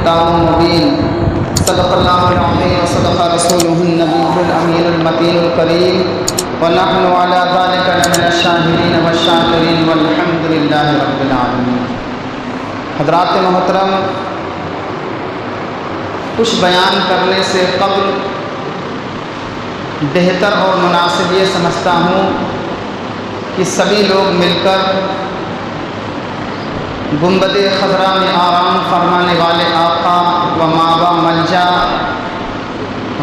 الهدى المبين صدق الله العظيم وصدق رسوله النبي الأمين المتين الكريم ونحن على ذلك لمن الشاهدين والشاكرين والحمد لله رب العالمين۔ حضرات محترم، کچھ بیان کرنے سے قبل بہتر اور مناسب یہ سمجھتا ہوں کہ سبھی لوگ مل کر گنبد خضرا میں آرام فرمانے والے آقا و ماوا ملجا،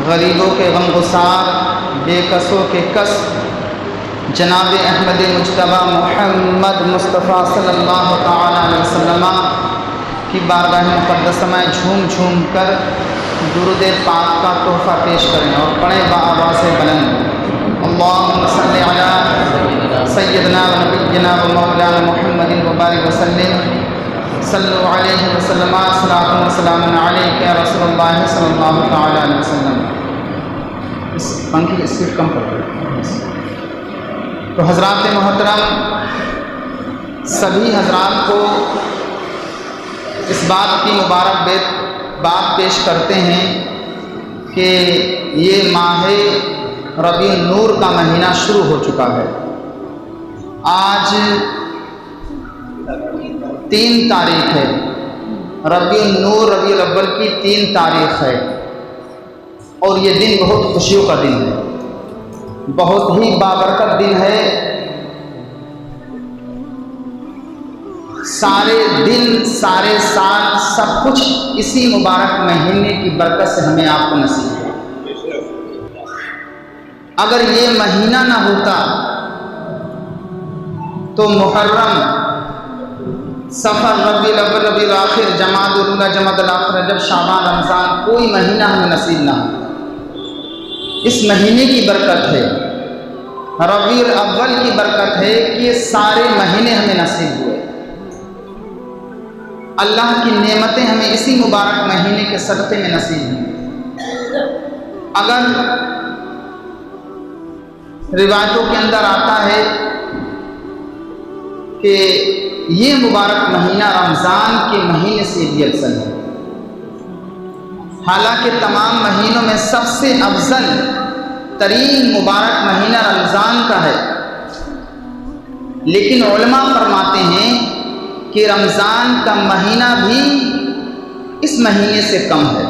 غریبوں کے غمگسار، بے کسوں کے کس، جناب احمد مجتبی محمد مصطفیٰ صلی اللہ تعالی علیہ وسلم کی بارگاہ مقدسہ میں جھوم جھوم کر درود پاک کا تحفہ پیش کریں اور پڑھیں بآواز بلند، اللہم صلی علی سیدنا و نبینا و مولانا محمد وبارک وسلم، صلو علیہ وسلم، صلاۃ و سلام علیک یا رسول اللہ صلی اللہ تعالی علیہ وسلم۔ اس پنکھی کی اسپیڈ کم کر دیں۔ تو حضرات محترم، سبھی حضرات کو اس بات کی مبارک بات پیش کرتے ہیں کہ یہ ماہ ربیع النور کا مہینہ شروع ہو چکا ہے۔ آج 3 تاریخ ہے، ربیع النور ربیع الاول کی 3 تاریخ ہے، اور یہ دن بہت خوشیوں کا دن ہے، بہت ہی بابرکت دن ہے۔ سارے دن، سارے سال، سب کچھ اسی مبارک مہینے کی برکت سے ہمیں آپ کو نصیب ہے۔ اگر یہ مہینہ نہ ہوتا تو محرم، صفر، ربیع الاول، ربیع الاخر، جمادی الاولیٰ، جمادی الاخر، رجب، شعبان، رمضان، کوئی مہینہ ہمیں نصیب نہ ہو۔ اس مہینے کی برکت ہے، ربیع الاول کی برکت ہے کہ یہ سارے مہینے ہمیں نصیب ہوئے۔ اللہ کی نعمتیں ہمیں اسی مبارک مہینے کے صدقے میں نصیب ہیں۔ اگر روایتوں کے اندر آتا ہے کہ یہ مبارک مہینہ رمضان کے مہینے سے بھی افضل ہے، حالانکہ تمام مہینوں میں سب سے افضل ترین مبارک مہینہ رمضان کا ہے، لیکن علماء فرماتے ہیں کہ رمضان کا مہینہ بھی اس مہینے سے کم ہے،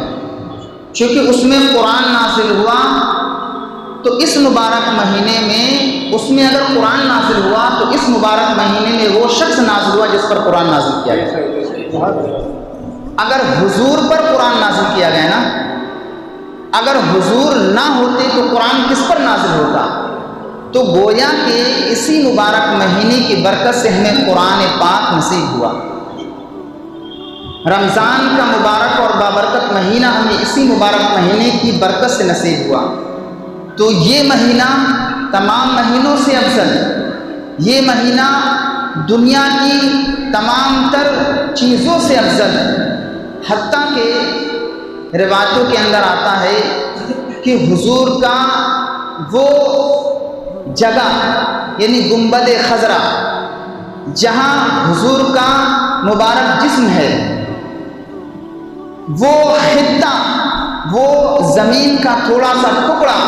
چونکہ اس میں قرآن نازل ہوا، تو اس مبارک مہینے میں اس میں اگر قرآن نازل ہوا تو اس مبارک مہینے میں وہ شخص نازل ہوا جس پر قرآن نازل کیا گیا۔ اگر حضور پر قرآن نازل کیا گیا نا، اگر حضور نہ ہوتے تو قرآن کس پر نازل ہوتا؟ تو گویا کہ اسی مبارک مہینے کی برکت سے ہمیں قرآن پاک نصیب ہوا۔ رمضان کا مبارک اور بابرکت مہینہ ہمیں اسی مبارک مہینے کی برکت سے نصیب ہوا، تو یہ مہینہ تمام مہینوں سے افضل، یہ مہینہ دنیا کی تمام تر چیزوں سے افضل ہے۔ حتیٰ کہ روایتوں کے اندر آتا ہے کہ حضور کا وہ جگہ یعنی گنبد خضرا، جہاں حضور کا مبارک جسم ہے، وہ خطہ، وہ زمین کا تھوڑا سا ٹکڑا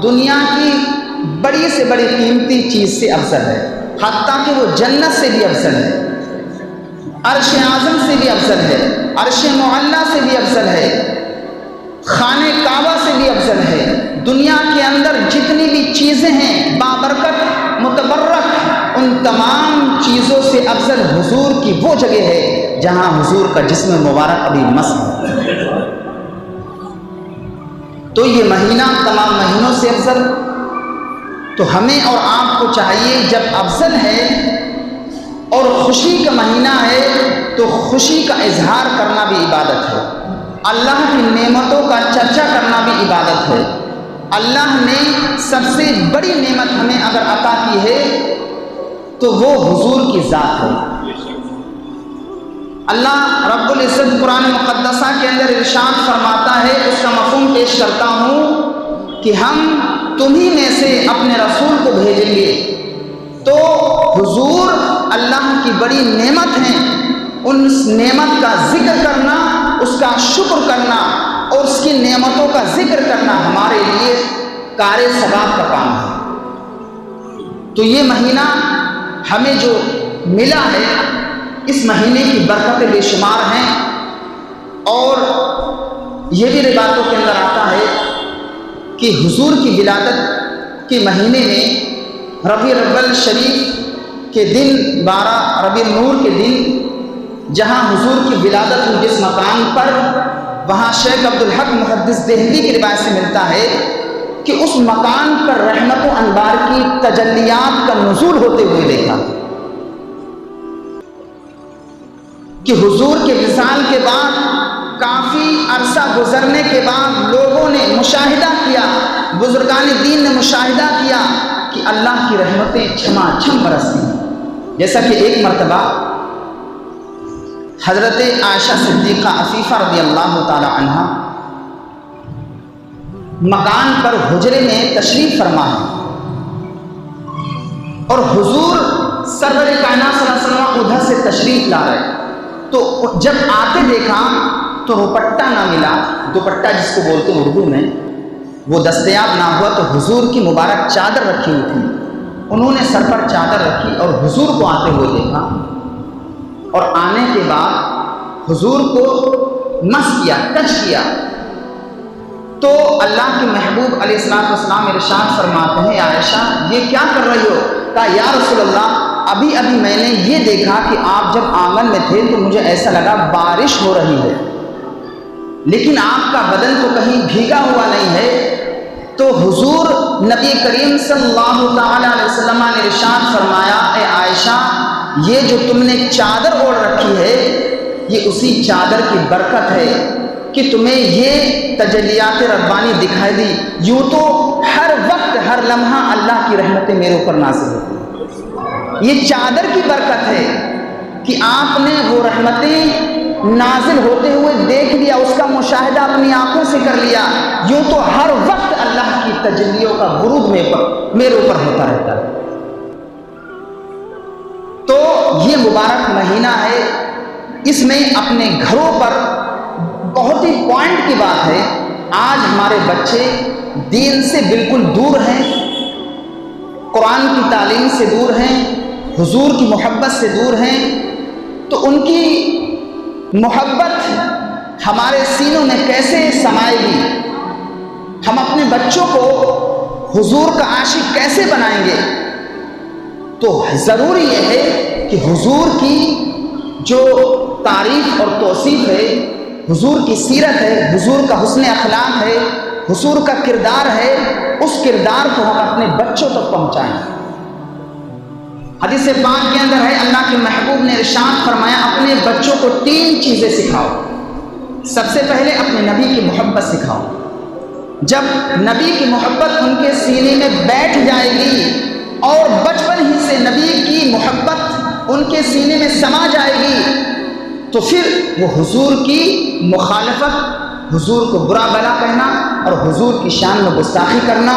دنیا کی بڑی سے بڑی قیمتی چیز سے افضل ہے، حتیٰ کہ وہ جنت سے بھی افضل ہے، عرش اعظم سے بھی افضل ہے، عرش معلیٰ سے بھی افضل ہے، خانہ کعبہ سے بھی افضل ہے۔ دنیا کے اندر جتنی بھی چیزیں ہیں بابرکت، متبرک، ان تمام چیزوں سے افضل حضور کی وہ جگہ ہے جہاں حضور کا جسم مبارک ابھی مس ہے۔ تو یہ مہینہ تمام مہینوں سے افضل، تو ہمیں اور آپ کو چاہیے جب افضل ہے اور خوشی کا مہینہ ہے تو خوشی کا اظہار کرنا بھی عبادت ہے، اللہ کی نعمتوں کا چرچا کرنا بھی عبادت ہے۔ اللہ نے سب سے بڑی نعمت ہمیں اگر عطا کی ہے تو وہ حضور کی ذات ہے۔ اللہ رب العزت قرآن مقدسہ کے اندر ارشاد فرماتا ہے، اس کا مفہوم پیش کرتا ہوں کہ ہم تمہیں میں سے اپنے رسول کو بھیجیں گے، تو حضور اللہ کی بڑی نعمت ہیں، ان نعمت کا ذکر کرنا، اس کا شکر کرنا اور اس کی نعمتوں کا ذکر کرنا ہمارے لیے کار ثواب کا کام ہے۔ تو یہ مہینہ ہمیں جو ملا ہے، اس مہینے کی برکتیں بے شمار ہیں، اور یہ بھی روایتوں کے اندر آتا ہے کہ حضور کی ولادت کے مہینے میں ربیع الاول شریف کے دن 12 ربیع النور کے دن جہاں حضور کی ولادت ہوئی جس مقام پر، وہاں شیخ عبدالحق محدث دہلوی کی روایت سے ملتا ہے کہ اس مکان پر رحمت و انوار کی تجلیات کا نزول ہوتے ہوئے دیکھا، کہ حضور کے وصال کے بعد کافی عرصہ گزرنے کے بعد لوگوں نے مشاہدہ کیا، بزرگان دین نے مشاہدہ کیا کہ اللہ کی رحمتیں چھما چھم برستی ہیں۔ جیسا کہ ایک مرتبہ حضرت عائشہ صدیقہ عفیفہ رضی اللہ تعالی عنہ مکان پر حجرے میں تشریف فرما ہے، اور حضور سرور کائنات صلی اللہ علیہ وسلم ادھر سے تشریف لا رہے، تو جب آتے دیکھا تو دوپٹہ نہ ملا، دوپٹہ جس کو بولتے ہیں اردو میں، وہ دستیاب نہ ہوا، تو حضور کی مبارک چادر رکھی ہوئی تھی، انہوں نے سر پر چادر رکھی اور حضور کو آتے ہوئے دیکھا، اور آنے کے بعد حضور کو مس کیا، ٹچ کیا، تو اللہ کے محبوب علیہ السلام ارشاد فرماتے ہیں عائشہ یہ کیا کر رہی ہو؟ کہا یا رسول اللہ ابھی میں نے یہ دیکھا کہ آپ جب آنگن میں تھے تو مجھے ایسا لگا بارش ہو رہی ہے، لیکن آپ کا بدن تو کہیں بھیگا ہوا نہیں ہے۔ تو حضور نبی کریم صلی اللہ تعالی علیہ وسلم نے ارشاد فرمایا اے عائشہ یہ جو تم نے چادر اوڑھ رکھی ہے یہ اسی چادر کی برکت ہے کہ تمہیں یہ تجلیات ربانی دکھائی دی، یوں تو ہر وقت ہر لمحہ اللہ کی رحمتیں میرے اوپر نازل ہوتی ہیں، یہ چادر کی برکت ہے کہ آپ نے وہ رحمتیں نازل ہوتے ہوئے دیکھ لیا، اس کا مشاہدہ اپنی آنکھوں سے کر لیا، یوں تو ہر وقت اللہ کی تجلیوں کا غروب میرے اوپر ہوتا رہتا ہے۔ تو یہ مبارک مہینہ ہے، اس میں اپنے گھروں پر بہت ہی پوائنٹ کی بات ہے، آج ہمارے بچے دین سے بالکل دور ہیں، قرآن کی تعلیم سے دور ہیں، حضور کی محبت سے دور ہیں، تو ان کی محبت ہمارے سینوں میں کیسے سمائے گی؟ ہم اپنے بچوں کو حضور کا عاشق کیسے بنائیں گے؟ تو ضروری یہ ہے کہ حضور کی جو تعریف اور توصیف ہے، حضور کی سیرت ہے، حضور کا حسن اخلاق ہے، حضور کا کردار ہے، اس کردار کو ہم اپنے بچوں تک پہنچائیں۔ حدیث پاک کے اندر ہے اللہ کے محبوب نے ارشاد فرمایا اپنے بچوں کو 3 چیزیں سکھاؤ۔ سب سے پہلے اپنے نبی کی محبت سکھاؤ، جب نبی کی محبت ان کے سینے میں بیٹھ جائے گی اور بچپن ہی سے نبی کی محبت ان کے سینے میں سما جائے گی تو پھر وہ حضور کی مخالفت، حضور کو برا بلا کہنا اور حضور کی شان میں گستاخی کرنا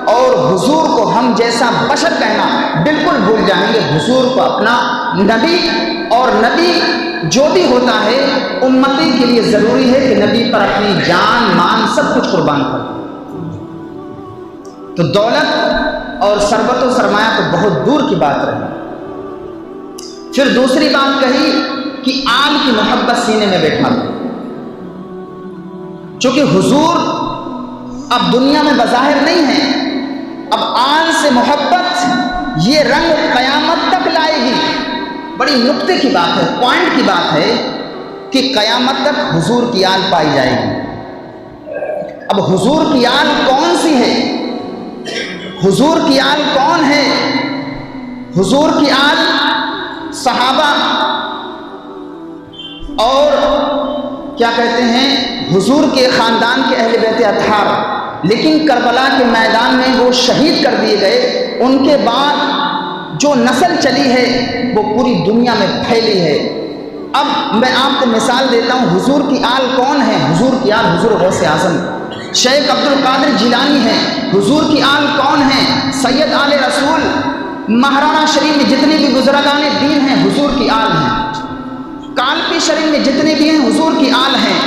اور حضور کو ہم جیسا بشر کہنا بالکل بھول جائیں گے۔ حضور کو اپنا نبی، اور نبی جو بھی ہوتا ہے امتی کے لیے ضروری ہے کہ نبی پر اپنی جان مان سب کچھ قربان کر دے۔ تو دولت اور ثروت و سرمایہ تو بہت دور کی بات رہی۔ پھر دوسری بات کہی کہ آل کی محبت سینے میں بیٹھا دو، چونکہ حضور اب دنیا میں بظاہر نہیں ہے، اب آل سے محبت یہ رنگ قیامت تک لائے گی۔ بڑی نقطے کی بات ہے، پوائنٹ کی بات ہے کہ قیامت تک حضور کی آل پائی جائے گی۔ اب حضور کی آل کون سی ہے؟ حضور کی آل کون ہے؟ حضور کی آل صحابہ اور کیا کہتے ہیں حضور کے خاندان کے اہل بیت اطہار، لیکن کربلا کے میدان میں وہ شہید کر دیے گئے، ان کے بعد جو نسل چلی ہے وہ پوری دنیا میں پھیلی ہے۔ اب میں آپ کو مثال دیتا ہوں حضور کی آل کون ہے۔ حضور کی آل حضور غوث اعظم شیخ عبد القادر جیلانی ہے۔ حضور کی آل کون ہے؟ سید آل رسول، مہرانا شریف میں جتنے بھی بزرگان دین ہیں حضور کی آل ہیں، کالپی شریف میں جتنے بھی ہیں حضور کی آل ہیں۔